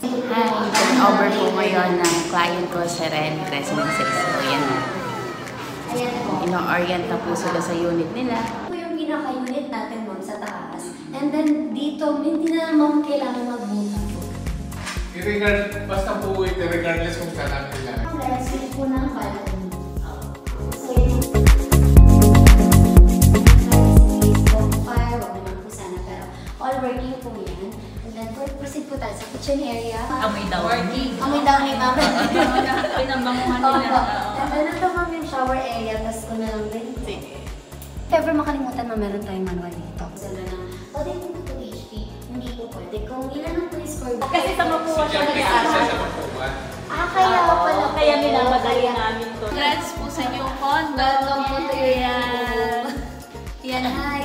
Hi, turnover po ngayon ng client ko, Seren, Crescent 6. So, yan na. Ino-orient na po sila sa unit nila. Ito yung pinaka-unit natin, ma'am, sa taas. And then, dito, hindi na, ma'am, kailangan magbuta po. Basta po ito, regardless kung saan nila. Let's see po ng balcony. So, fire, wag naman po sana, pero all working po yan. And then, proceed po tayo sa kitchen area. Amoy daw. Amoy daw ni ma'am. Pinabanguhan Opo. nila. And then, ito ma'am yung shower area, tapos ko na lang din. If ever makalimutan na meron tayong manual dito. Sala na, pwede po ito HP, hindi po pwede. Kung ilan ang po yung score. Kasi sa mapuwa siya Sa Kaya pala. Kaya minamadali namin to. Congrats po sa new condo. Welcome po to Yan. Yan, hi.